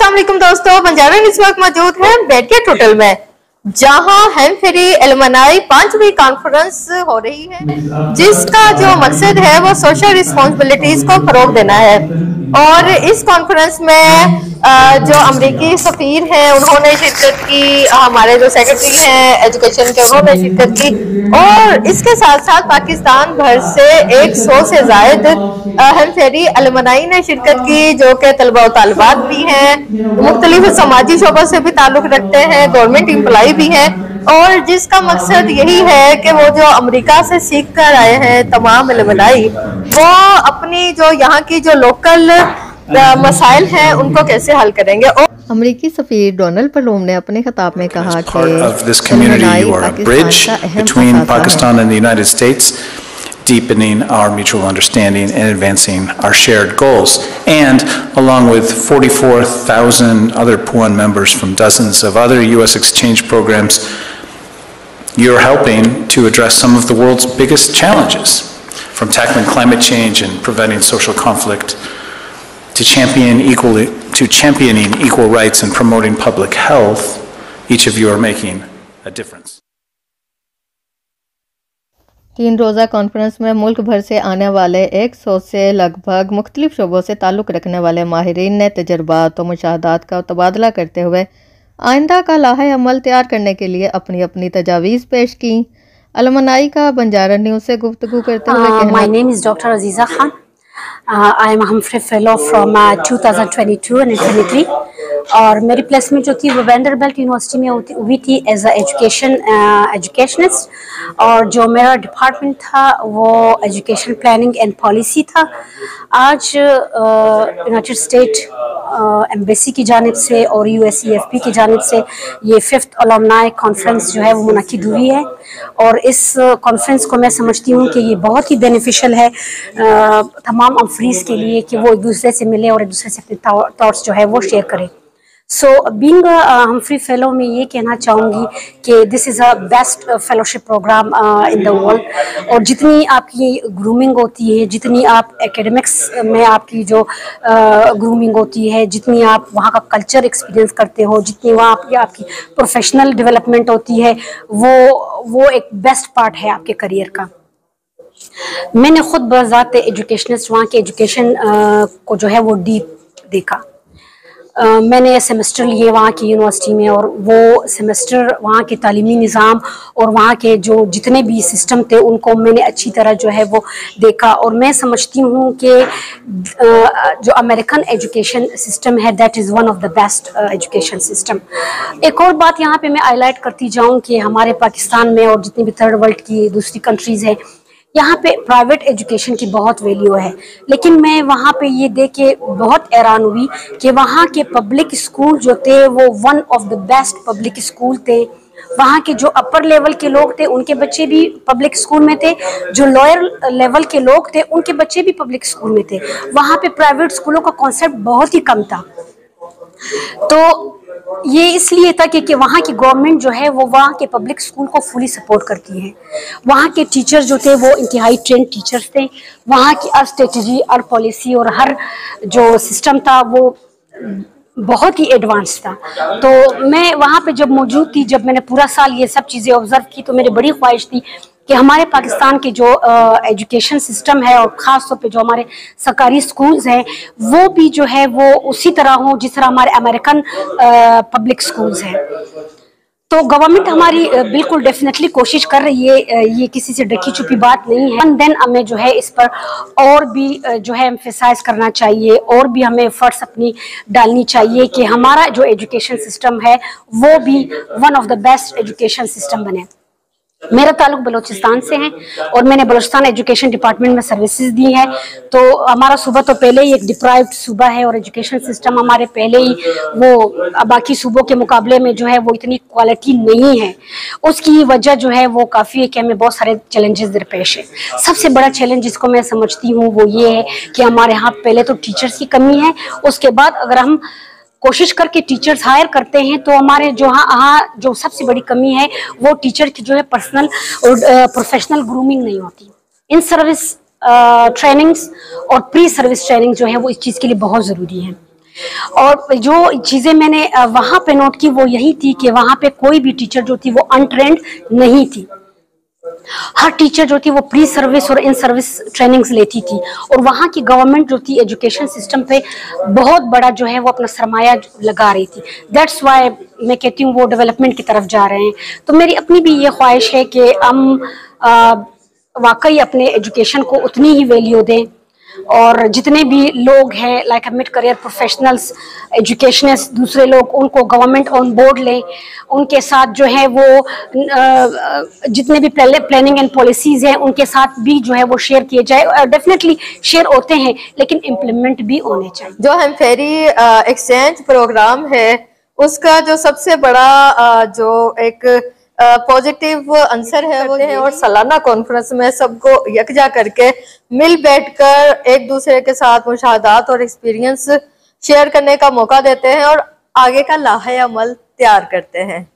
अस्सलाम वालेकुम दोस्तों, बंजारा इस वक्त मौजूद है बेटिया होटल में, जहां हेमफेरी एलुमनाई 5वीं कॉन्फ्रेंस हो रही है, जिसका जो मकसद है वो सोशल रिस्पॉन्सिबिलिटीज को फरोग देना है। और इस कॉन्फ्रेंस में जो अमेरिकी सफीर हैं उन्होंने शिरकत की, हमारे जो सेक्रेटरी हैं एजुकेशन के उन्होंने शिरकत की, और इसके साथ साथ पाकिस्तान भर से 100 से जायद हेमफेरी एलुमनाई ने शिरकत की, जो कि तलबा और तालिबात भी हैं, मुख्तलिफ समाजी शोबों से भी ताल्लुक रखते हैं, गवर्नमेंट एम्प्लॉय भी हैं, और जिसका मकसद यही है कि वो जो अमेरिका से सीख कर आए हैं तमाम एलुमनाई, वो अपनी जो यहाँ की जो लोकल मसाइल हैं उनको कैसे हल करेंगे। और अमेरिकी सफीर डोनाल्ड पलोम ने अपने खिताब में कहा कि deepening our mutual understanding and advancing our shared goals. And along with 44,000 other PUAN members from dozens of other U.S. exchange programs, you're helping to address some of the world's biggest challenges, from tackling climate change and preventing social conflict to championing equal rights and promoting public health. Each of you are making a difference. 3 रोज़ा conference में मुल्क भर से आने वाले 100 से लगभग मुख्तलिफ शोबों से ताल्लुक़ रखने वाले माहिरीन ने तजर्बात और मुशाहदात का तबादला करते हुए आइंदा का लाहे अमल तैयार करने के लिए अपनी अपनी तजावीज़ पेश की। अलमनाई का बंजारा न्यूज़ से गुफ्तगू करते हुए My name is Dr. Aziza Khan. I am a Humphrey Fellow from 2022 and 2023. और मेरी प्लेसमेंट जो थी वो वेंडरबिल्ट यूनिवर्सिटी में हुई थी एज एजुकेशनिस्ट, और जो मेरा डिपार्टमेंट था वो एजुकेशन प्लानिंग एंड पॉलिसी था। आज यूनाइटेड स्टेट एम्बेसी की जानिब से और USEFP की जानिब से ये 5th अलुमनाई कॉन्फ्रेंस जो है वो मुनक्किद हुई है, और इस कॉन्फ्रेंस को मैं समझती हूँ कि ये बहुत ही बेनिफिशियल है तमाम अमफ्रीज के लिए कि वो एक दूसरे से मिले और एक दूसरे से अपने थॉट्स जो है वो शेयर करें। सो बीइंग हम्फ्री फेलो में ये कहना चाहूँगी कि this is a best fellowship programme in the world, और जितनी आपकी ग्रूमिंग होती है, जितनी आप एकेडमिक्स में आपकी जो ग्रूमिंग होती है, जितनी आप वहाँ का कल्चर एक्सपीरियंस करते हो, जितनी वहाँ आपकी प्रोफेशनल डेवलपमेंट होती है, वो एक बेस्ट पार्ट है आपके करियर का। मैंने खुद बज़ात एजुकेशनिस्ट वहाँ के एजुकेशन को जो है वो डीप देखा। मैंने सेमेस्टर लिए वहाँ की यूनिवर्सिटी में, और वो सेमेस्टर वहाँ के तालीमी निज़ाम और वहाँ के जो जितने भी सिस्टम थे उनको मैंने अच्छी तरह जो है वो देखा, और मैं समझती हूँ कि जो अमेरिकन एजुकेशन सिस्टम है that is one of the best education system. एक और बात यहाँ पे मैं हाईलाइट करती जाऊँ कि हमारे पाकिस्तान में और जितनी भी थर्ड वर्ल्ड की दूसरी कंट्रीज़ हैं, यहाँ पे प्राइवेट एजुकेशन की बहुत वैल्यू है, लेकिन मैं वहाँ पे ये देख के बहुत हैरान हुई कि वहाँ के पब्लिक स्कूल जो थे वो one of the best public school थे। वहाँ के जो अपर लेवल के लोग थे उनके बच्चे भी पब्लिक स्कूल में थे, जो लोअर लेवल के लोग थे उनके बच्चे भी पब्लिक स्कूल में थे। वहाँ पे प्राइवेट स्कूलों का कॉन्सेप्ट बहुत ही कम था। तो ये इसलिए था कि वहाँ की गवर्नमेंट जो है वो वहाँ के पब्लिक स्कूल को फुली सपोर्ट करती है। वहाँ के टीचर जो थे वो इंतहाई ट्रेंड टीचर्स थे। वहाँ की हर स्ट्रेटजी और पॉलिसी और हर जो सिस्टम था वो बहुत ही एडवांस था। तो मैं वहाँ पे जब मौजूद थी, जब मैंने पूरा साल ये सब चीज़ें ऑब्जर्व की, तो मेरी बड़ी ख्वाहिश थी कि हमारे पाकिस्तान के जो एजुकेशन सिस्टम है और ख़ास तौर पे जो हमारे सरकारी स्कूल्स हैं वो भी जो है वो उसी तरह हो जिस तरह हमारे अमेरिकन पब्लिक स्कूल्स हैं। तो गवर्नमेंट हमारी बिल्कुल डेफिनेटली कोशिश कर रही है, ये किसी से ढकी छुपी बात नहीं है। एंड देन हमें जो है इस पर और भी जो है एम्फेसाइज करना चाहिए, और भी हमें एफर्ट्स अपनी डालनी चाहिए कि हमारा जो एजुकेशन सिस्टम है वो भी one of the best education system बने। मेरा ताल्लुक बलूचिस्तान से है और मैंने बलूचिस्तान एजुकेशन डिपार्टमेंट में सर्विसेज दी है। तो हमारा सूबा तो पहले ही एक डिप्राइव्ड सूबा है, और एजुकेशन सिस्टम हमारे पहले ही वो बाकी सूबों के मुकाबले में जो है वो इतनी क्वालिटी नहीं है। उसकी वजह जो है वो काफ़ी है कि हमें बहुत सारे चैलेंजेस दरपेश है। सबसे बड़ा चैलेंज जिसको मैं समझती हूँ वो ये है कि हमारे यहाँ पहले तो टीचर्स की कमी है, उसके बाद अगर हम कोशिश करके टीचर्स हायर करते हैं तो हमारे जो सबसे बड़ी कमी है वो टीचर की जो है पर्सनल और प्रोफेशनल ग्रूमिंग नहीं होती। इन सर्विस ट्रेनिंग्स और प्री सर्विस ट्रेनिंग जो है वो इस चीज़ के लिए बहुत ज़रूरी है। और जो चीज़ें मैंने वहाँ पे नोट की वो यही थी कि वहाँ पे कोई भी टीचर जो थी वो अनट्रेंड नहीं थी। हर टीचर जो थी वो प्री सर्विस और इन सर्विस ट्रेनिंग्स लेती थी, और वहाँ की गवर्नमेंट जो थी एजुकेशन सिस्टम पे बहुत बड़ा जो है वो अपना सरमाया लगा रही थी। दैट्स वाई मैं कहती हूँ वो डेवलपमेंट की तरफ जा रहे हैं। तो मेरी अपनी भी ये ख्वाहिश है कि हम वाकई अपने एजुकेशन को उतनी ही वैल्यू दें, और जितने भी लोग हैं like mid career professionals, educationist, दूसरे लोग, उनको गवर्नमेंट ऑन बोर्ड लें, उनके साथ जो है वो जितने भी प्लानिंग एंड पॉलिसीज़ हैं उनके साथ भी जो है वो शेयर किए जाए। डेफिनेटली शेयर होते हैं लेकिन इम्प्लीमेंट भी होने चाहिए। जो हेमफेरी एक्सचेंज प्रोग्राम है उसका जो सबसे बड़ा जो एक पॉजिटिव आंसर है वो है, और सालाना कॉन्फ्रेंस में सबको यकजा करके मिल बैठकर एक दूसरे के साथ मुशाहदात और एक्सपीरियंस शेयर करने का मौका देते हैं और आगे का लाहे अमल तैयार करते हैं।